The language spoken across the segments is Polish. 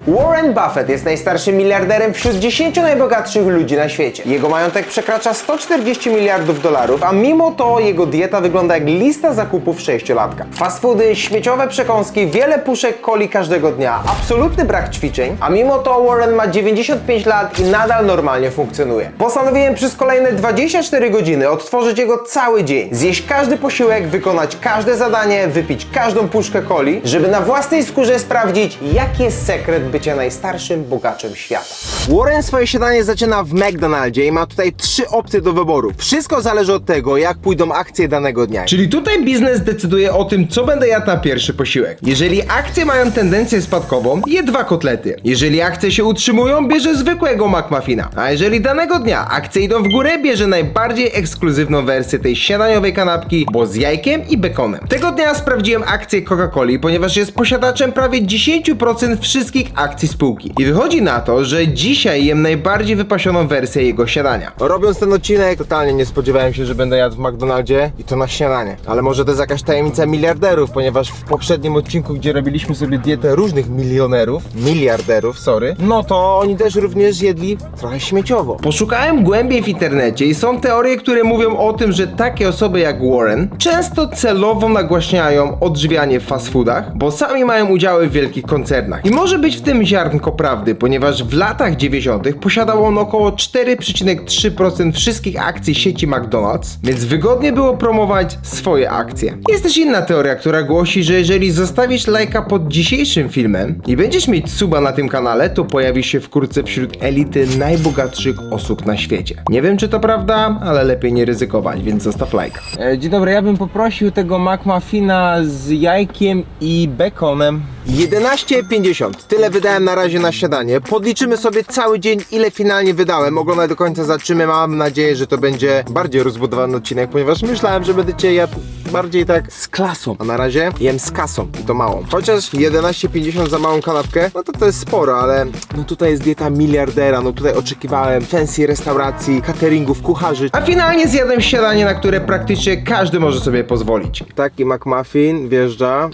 Warren Buffett jest najstarszym miliarderem wśród 10 najbogatszych ludzi na świecie. Jego majątek przekracza 140 miliardów dolarów, a mimo to jego dieta wygląda jak lista zakupów 6-latka. Fast foody, śmieciowe przekąski, wiele puszek coli każdego dnia, absolutny brak ćwiczeń, a mimo to Warren ma 95 lat i nadal normalnie funkcjonuje. Postanowiłem przez kolejne 24 godziny odtworzyć jego cały dzień, zjeść każdy posiłek, wykonać każde zadanie, wypić każdą puszkę coli, żeby na własnej skórze sprawdzić, jaki jest sekret bycia najstarszym bogaczem świata. Warren swoje śniadanie zaczyna w McDonaldzie i ma tutaj 3 opcje do wyboru. Wszystko zależy od tego, jak pójdą akcje danego dnia. Czyli tutaj biznes decyduje o tym, co będę jadł na pierwszy posiłek. Jeżeli akcje mają tendencję spadkową, je 2 kotlety. Jeżeli akcje się utrzymują, bierze zwykłego McMuffina. A jeżeli danego dnia akcje idą w górę, bierze najbardziej ekskluzywną wersję tej śniadaniowej kanapki, bo z jajkiem i bekonem. Tego dnia sprawdziłem akcję Coca-Coli, ponieważ jest posiadaczem prawie 10% wszystkich akcji spółki. I wychodzi na to, że dzisiaj jem najbardziej wypasioną wersję jego śniadania. Robiąc ten odcinek, totalnie nie spodziewałem się, że będę jadł w McDonaldzie i to na śniadanie. Ale może to jest jakaś tajemnica miliarderów, ponieważ w poprzednim odcinku, gdzie robiliśmy sobie dietę różnych miliarderów, no to oni też również jedli trochę śmieciowo. Poszukałem głębiej w internecie i są teorie, które mówią o tym, że takie osoby jak Warren często celowo nagłaśniają odżywianie w fast foodach, bo sami mają udziały w wielkich koncernach. I może być w tym ziarnko prawdy, ponieważ w latach 90. posiadał on około 4,3% wszystkich akcji sieci McDonald's, więc wygodnie było promować swoje akcje. Jest też inna teoria, która głosi, że jeżeli zostawisz lajka pod dzisiejszym filmem i będziesz mieć suba na tym kanale, to pojawisz się wkrótce wśród elity najbogatszych osób na świecie. Nie wiem, czy to prawda, ale lepiej nie ryzykować, więc zostaw lajka. Dzień dobry, ja bym poprosił tego McMuffina z jajkiem i bekonem. 11,50. Tyle wydałem na razie na śniadanie. Podliczymy sobie cały dzień, ile finalnie wydałem. Oglądaj do końca, zobaczymy. Mam nadzieję, że to będzie bardziej rozbudowany odcinek, ponieważ myślałem, że będę cię jadł bardziej tak z klasą. A na razie jem z kasą i to małą. Chociaż 11,50 za małą kanapkę, no to jest sporo, ale no tutaj jest dieta miliardera. No tutaj oczekiwałem fancy restauracji, cateringów, kucharzy. A finalnie zjadłem śniadanie, na które praktycznie każdy może sobie pozwolić. Taki McMuffin wjeżdża.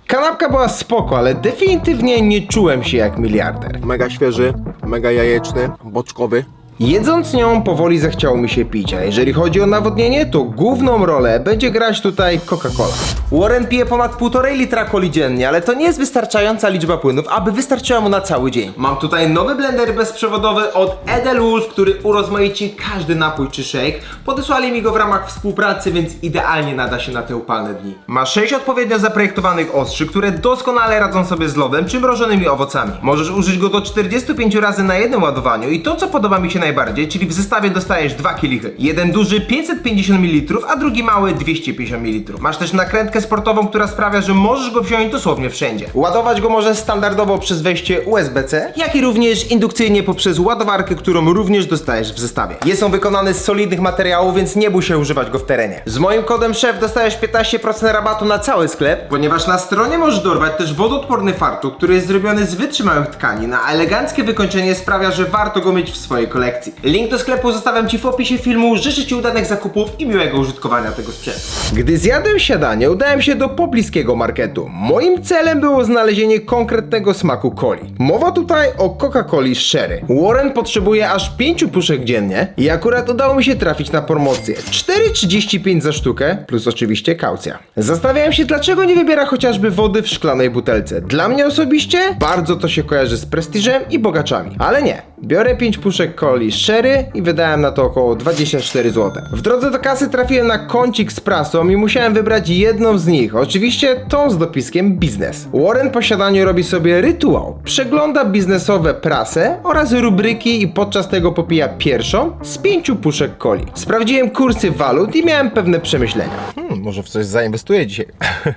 Kanapka była spoko, ale definitywnie nie czułem się jak miliarder. Mega świeży, mega jajeczny, boczkowy. Jedząc nią powoli zachciało mi się pić, a jeżeli chodzi o nawodnienie, to główną rolę będzie grać tutaj Coca-Cola. Warren pije ponad 1,5 litra coli dziennie, ale to nie jest wystarczająca liczba płynów, aby wystarczyła mu na cały dzień. Mam tutaj nowy blender bezprzewodowy od Edelwolf, który urozmaici każdy napój czy shake. Podesłali mi go w ramach współpracy, więc idealnie nada się na te upalne dni. Ma 6 odpowiednio zaprojektowanych ostrzy, które doskonale radzą sobie z lodem czy mrożonymi owocami. Możesz użyć go do 45 razy na jednym ładowaniu i to, co podoba mi się najbardziej, czyli w zestawie dostajesz 2 kielichy. Jeden duży 550 ml, a drugi mały 250 ml. Masz też nakrętkę sportową, która sprawia, że możesz go wziąć dosłownie wszędzie. Ładować go możesz standardowo przez wejście USB-C, jak i również indukcyjnie poprzez ładowarkę, którą również dostajesz w zestawie. Jest on wykonany z solidnych materiałów, więc nie bój się używać go w terenie. Z moim kodem SZEF dostajesz 15% rabatu na cały sklep, ponieważ na stronie możesz dorwać też wodoodporny fartuch, który jest zrobiony z wytrzymałych tkanin, a eleganckie wykończenie sprawia, że warto go mieć w swojej kolekcji. Link do sklepu zostawiam Ci w opisie filmu. Życzę Ci udanych zakupów i miłego użytkowania tego sprzętu. Gdy zjadłem śniadanie, udałem się do pobliskiego marketu. Moim celem było znalezienie konkretnego smaku coli. Mowa tutaj o Coca-Coli Sherry. Warren potrzebuje aż 5 puszek dziennie i akurat udało mi się trafić na promocję. 4,35 za sztukę, plus oczywiście kaucja. Zastanawiałem się, dlaczego nie wybiera chociażby wody w szklanej butelce. Dla mnie osobiście bardzo to się kojarzy z prestiżem i bogaczami. Ale nie. Biorę 5 puszek coli Sherry i wydałem na to około 24 zł. W drodze do kasy trafiłem na kącik z prasą i musiałem wybrać jedną z nich. Oczywiście tą z dopiskiem biznes. Warren po śniadaniu robi sobie rytuał. Przegląda biznesowe prasę oraz rubryki i podczas tego popija pierwszą z 5 puszek coli. Sprawdziłem kursy walut i miałem pewne przemyślenia. Może w coś zainwestuję dzisiaj.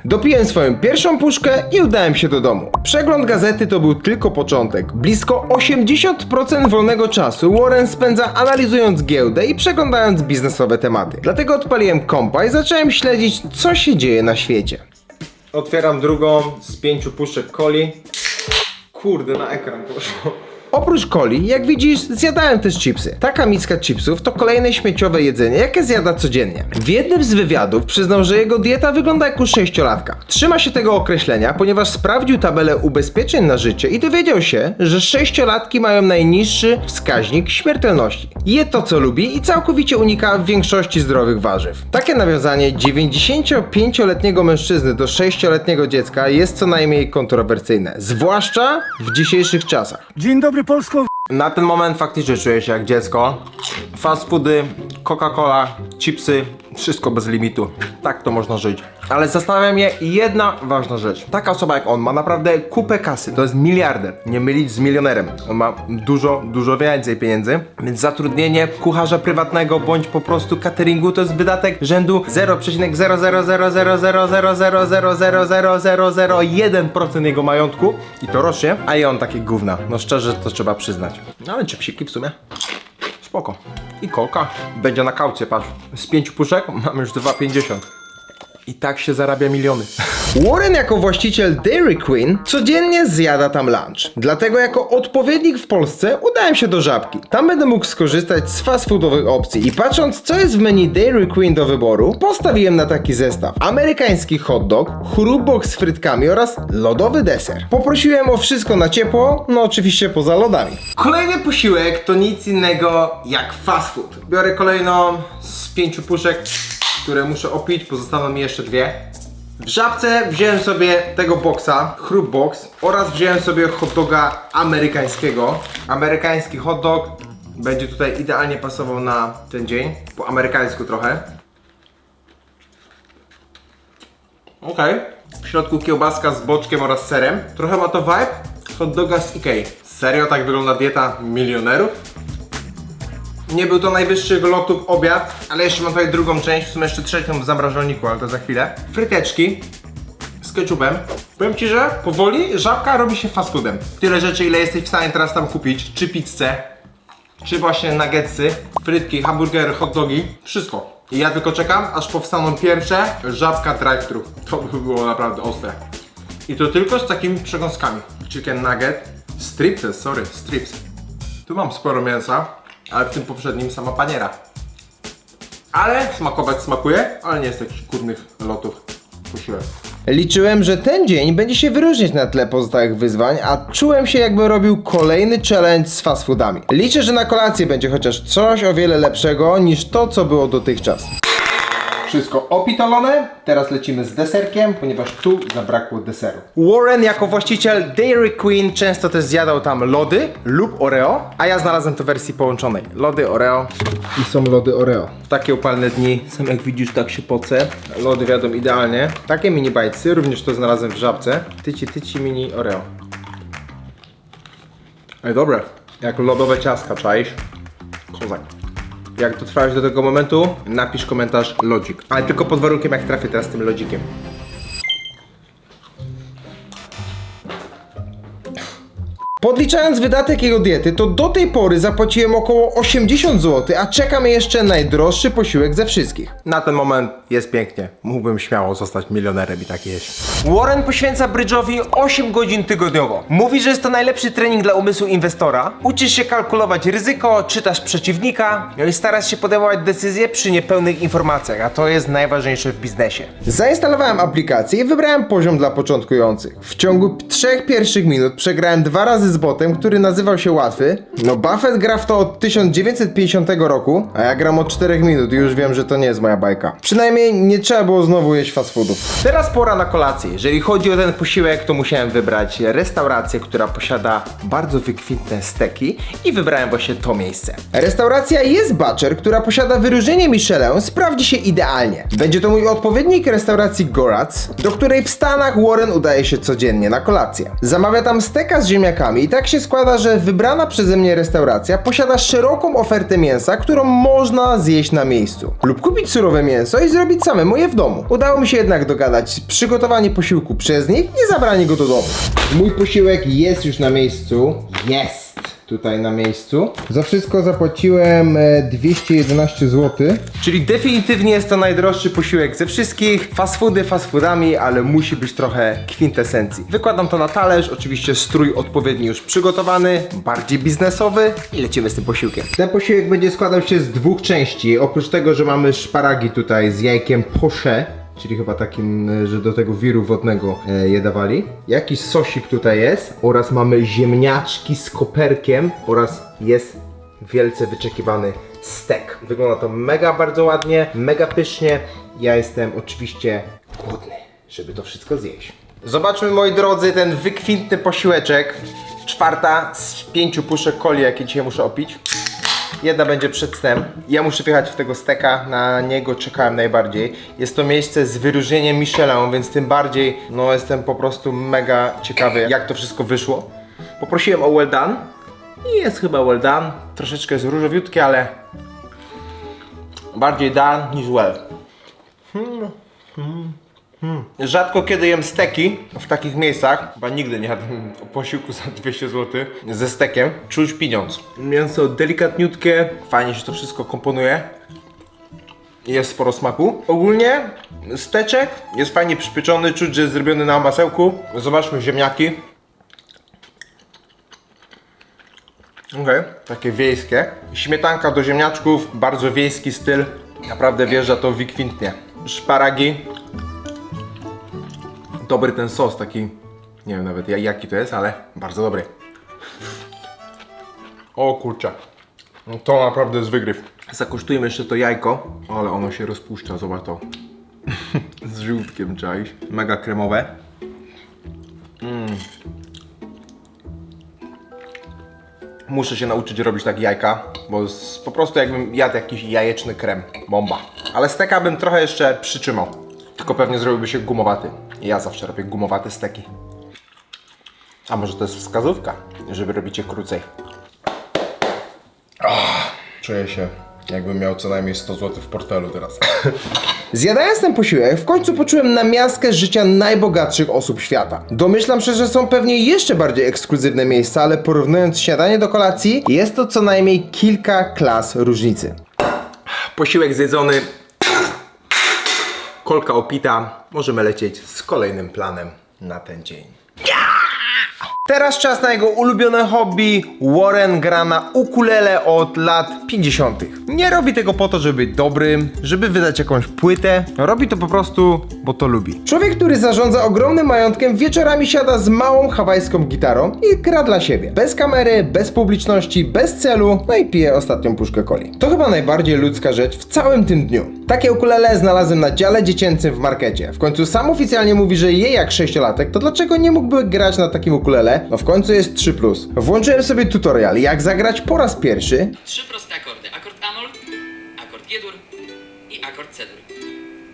Dopiłem swoją pierwszą puszkę i udałem się do domu. Przegląd gazety to był tylko początek. Blisko 80% wolnego czasu Warren spędza analizując giełdę i przeglądając biznesowe tematy. Dlatego odpaliłem kompa i zacząłem śledzić, co się dzieje na świecie. Otwieram drugą z 5 puszek coli. Kurde, na ekran poszło. Oprócz coli, jak widzisz, zjadałem też chipsy. Taka miska chipsów to kolejne śmieciowe jedzenie, jakie zjada codziennie. W jednym z wywiadów przyznał, że jego dieta wygląda jak u 6-latka. Trzyma się tego określenia, ponieważ sprawdził tabelę ubezpieczeń na życie i dowiedział się, że 6-latki mają najniższy wskaźnik śmiertelności. Je to, co lubi i całkowicie unika większości zdrowych warzyw. Takie nawiązanie 95-letniego mężczyzny do 6-letniego dziecka jest co najmniej kontrowersyjne, zwłaszcza w dzisiejszych czasach. Dzień dobry Polsko. Na ten moment faktycznie czuję się jak dziecko. Fast foody, Coca-Cola, chipsy, wszystko bez limitu. Tak to można żyć. Ale zastanawia mnie jedna ważna rzecz. Taka osoba jak on ma naprawdę kupę kasy. To jest miliarder. Nie mylić z milionerem. On ma dużo więcej pieniędzy. Więc zatrudnienie kucharza prywatnego bądź po prostu cateringu to jest wydatek rzędu 0,0000000000001% jego majątku. I to rocznie. A i on takie gówna. No szczerze to trzeba przyznać. No ale chipsiki w sumie. Spoko. I kolka. Będzie na kaucję, patrz. Z 5 puszek mam już 2,50. I tak się zarabia miliony. Warren jako właściciel Dairy Queen codziennie zjada tam lunch. Dlatego jako odpowiednik w Polsce udałem się do Żabki. Tam będę mógł skorzystać z fast foodowych opcji. I patrząc co jest w menu Dairy Queen do wyboru, postawiłem na taki zestaw. Amerykański hot dog, chrupbox z frytkami oraz lodowy deser. Poprosiłem o wszystko na ciepło, no oczywiście poza lodami. Kolejny posiłek to nic innego jak fast food. Biorę kolejno z 5 puszek, które muszę opić, pozostaną mi jeszcze 2. W Żabce wziąłem sobie tego boxa, chrupbox, oraz wziąłem sobie hot doga amerykańskiego. Amerykański hot dog będzie tutaj idealnie pasował na ten dzień, po amerykańsku trochę. Okej. W środku kiełbaska z boczkiem oraz serem. Trochę ma to vibe hot doga z Ikei. Serio tak wygląda dieta milionerów? Nie był to najwyższych lotów obiad, ale jeszcze mam tutaj drugą część, w sumie jeszcze trzecią w zamrażalniku, ale to za chwilę. Fryteczki z ketchupem. Powiem Ci, że powoli Żabka robi się fast foodem. Tyle rzeczy, ile jesteś w stanie teraz tam kupić, czy pizzę, czy właśnie nuggetsy, frytki, hamburgery, hot dogi, wszystko. I ja tylko czekam, aż powstaną pierwsze Żabka drive-thru. To by było naprawdę ostre. I to tylko z takimi przekąskami. Chicken nugget, strips. Tu mam sporo mięsa. Ale w tym poprzednim sama paniera. Ale smakować smakuje, ale nie jest jakichś górnych lotów posiłek. Liczyłem, że ten dzień będzie się wyróżniać na tle pozostałych wyzwań, a czułem się jakbym robił kolejny challenge z fast foodami. Liczę, że na kolację będzie chociaż coś o wiele lepszego niż to, co było dotychczas. Wszystko opitolone, teraz lecimy z deserkiem, ponieważ tu zabrakło deseru. Warren jako właściciel Dairy Queen często też zjadał tam lody lub Oreo, a ja znalazłem to w wersji połączonej. Lody Oreo i są lody Oreo. W takie upalne dni, sam jak widzisz, tak się pocę. Lody wiadą idealnie. Takie mini bajcy, również to znalazłem w Żabce. Tyci mini Oreo. Ej, dobre. Jak lodowe ciastka, czaisz? Kozak. Jak dotrwałeś do tego momentu, napisz komentarz lodzik. Ale tylko pod warunkiem, jak trafię teraz tym lodzikiem. Podliczając wydatek jego diety, to do tej pory zapłaciłem około 80 zł, a czeka mnie jeszcze najdroższy posiłek ze wszystkich. Na ten moment jest pięknie. Mógłbym śmiało zostać milionerem i tak jeść. Warren poświęca brydżowi 8 godzin tygodniowo. Mówi, że jest to najlepszy trening dla umysłu inwestora. Uczysz się kalkulować ryzyko, czytasz przeciwnika, no i starasz się podejmować decyzje przy niepełnych informacjach, a to jest najważniejsze w biznesie. Zainstalowałem aplikację i wybrałem poziom dla początkujących. W ciągu 3 pierwszych minut przegrałem 2 razy z botem, który nazywał się Łatwy. No Buffett gra w to od 1950 roku, a ja gram od 4 minut i już wiem, że to nie jest moja bajka. Przynajmniej nie trzeba było znowu jeść fast foodów. Teraz pora na kolację. Jeżeli chodzi o ten posiłek, to musiałem wybrać restaurację, która posiada bardzo wykwintne steki i wybrałem właśnie to miejsce. Restauracja jest Butcher, która posiada wyróżnienie Michelin, sprawdzi się idealnie. Będzie to mój odpowiednik restauracji Goratz, do której w Stanach Warren udaje się codziennie na kolację. Zamawia tam steka z ziemniakami i tak się składa, że wybrana przeze mnie restauracja posiada szeroką ofertę mięsa, którą można zjeść na miejscu. Lub kupić surowe mięso i zrobić samemu je w domu. Udało mi się jednak dogadać przygotowanie posiłku przez nich i zabranie go do domu. Mój posiłek jest już na miejscu. Jest! tutaj na miejscu. Za wszystko zapłaciłem 211 zł. Czyli definitywnie jest to najdroższy posiłek ze wszystkich. Fast foody fast foodami, ale musi być trochę kwintesencji. Wykładam to na talerz, oczywiście strój odpowiednio już przygotowany, bardziej biznesowy i lecimy z tym posiłkiem. Ten posiłek będzie składał się z dwóch części. Oprócz tego, że mamy szparagi tutaj z jajkiem poché, czyli chyba takim, że do tego wiru wodnego je dawali. Jakiś sosik tutaj jest oraz mamy ziemniaczki z koperkiem oraz jest wielce wyczekiwany stek. Wygląda to mega bardzo ładnie, mega pysznie. Ja jestem oczywiście głodny, żeby to wszystko zjeść. Zobaczmy, moi drodzy, ten wykwintny posiłeczek. 4 z 5 puszek coli, jakie dzisiaj muszę opić. Jedna będzie przed snem. Ja muszę wjechać w tego steka, na niego czekałem najbardziej. Jest to miejsce z wyróżnieniem Michelin, więc tym bardziej no jestem po prostu mega ciekawy, jak to wszystko wyszło. Poprosiłem o well done i jest chyba well done. Troszeczkę jest różowiutkie, ale bardziej done niż well. Rzadko kiedy jem steki w takich miejscach, chyba nigdy nie jadłem posiłku za 200 zł ze stekiem. Czuć pieniądz. Mięso delikatniutkie, fajnie się to wszystko komponuje. Jest sporo smaku. Ogólnie steczek jest fajnie przypieczony, czuć, że jest zrobiony na masełku. Zobaczmy ziemniaki. Okej, takie wiejskie. Śmietanka do ziemniaczków, bardzo wiejski styl. Naprawdę wjeżdża to wykwintnie. Szparagi. Dobry ten sos, taki, nie wiem nawet jaki to jest, ale bardzo dobry. O kurczę, no to naprawdę jest wygryw. Zakosztujemy jeszcze to jajko, ale ono się rozpuszcza, zobacz to. Z żółtkiem, czaisz? Mega kremowe. Muszę się nauczyć robić tak jajka, bo po prostu jakbym jadł jakiś jajeczny krem. Bomba. Ale steka bym trochę jeszcze przytrzymał. Tylko pewnie zrobiłby się gumowaty. Ja zawsze robię gumowate steki. A może to jest wskazówka, żeby robicie krócej. Czuję się, jakbym miał co najmniej 100 zł w portfelu teraz. Zjadając ten posiłek, w końcu poczułem namiastkę życia najbogatszych osób świata. Domyślam się, że są pewnie jeszcze bardziej ekskluzywne miejsca, ale porównując śniadanie do kolacji, jest to co najmniej kilka klas różnicy. Posiłek zjedzony. Kolka opita, możemy lecieć z kolejnym planem na ten dzień. Teraz czas na jego ulubione hobby. Warren gra na ukulele od lat 50. Nie robi tego po to, żeby być dobrym, żeby wydać jakąś płytę. Robi to po prostu, bo to lubi. Człowiek, który zarządza ogromnym majątkiem, wieczorami siada z małą hawajską gitarą i gra dla siebie. Bez kamery, bez publiczności, bez celu, no i pije ostatnią puszkę coli. To chyba najbardziej ludzka rzecz w całym tym dniu. Takie ukulele znalazłem na dziale dziecięcym w markecie. W końcu sam oficjalnie mówi, że je jak 6-latek, to dlaczego nie mógłby grać na takim ukulele? No w końcu jest 3+. Włączyłem sobie tutorial, jak zagrać po raz pierwszy. 3 proste akordy. Akord Amol, akord G-dur i akord C-dur.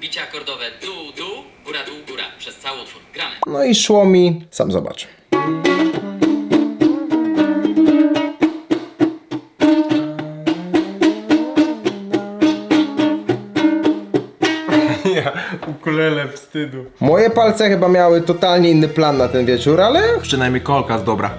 Bicie akordowe dół, góra, przez cały utwór. Gramy. No i szło mi, sam zobacz. Ukulele wstydu. Moje palce chyba miały totalnie inny plan na ten wieczór, ale przynajmniej kolka jest dobra.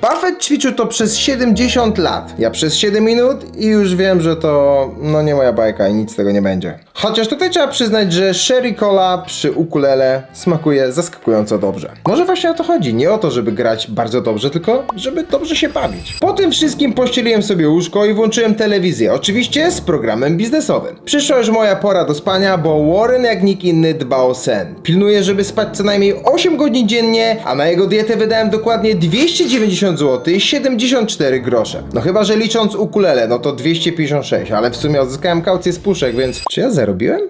Buffett ćwiczył to przez 70 lat. Ja przez 7 minut i już wiem, że to no nie moja bajka i nic z tego nie będzie. Chociaż tutaj trzeba przyznać, że sherry cola przy ukulele smakuje zaskakująco dobrze. Może właśnie o to chodzi, nie o to, żeby grać bardzo dobrze, tylko żeby dobrze się bawić. Po tym wszystkim pościeliłem sobie łóżko i włączyłem telewizję, oczywiście z programem biznesowym. Przyszła już moja pora do spania, bo Warren jak nikt inny dba o sen. Pilnuje, żeby spać co najmniej 8 godzin dziennie, a na jego dietę wydałem dokładnie 290 zł i 74 grosze. No chyba, że licząc ukulele, no to 256, ale w sumie odzyskałem kaucję z puszek, więc czy ja zarobiłem?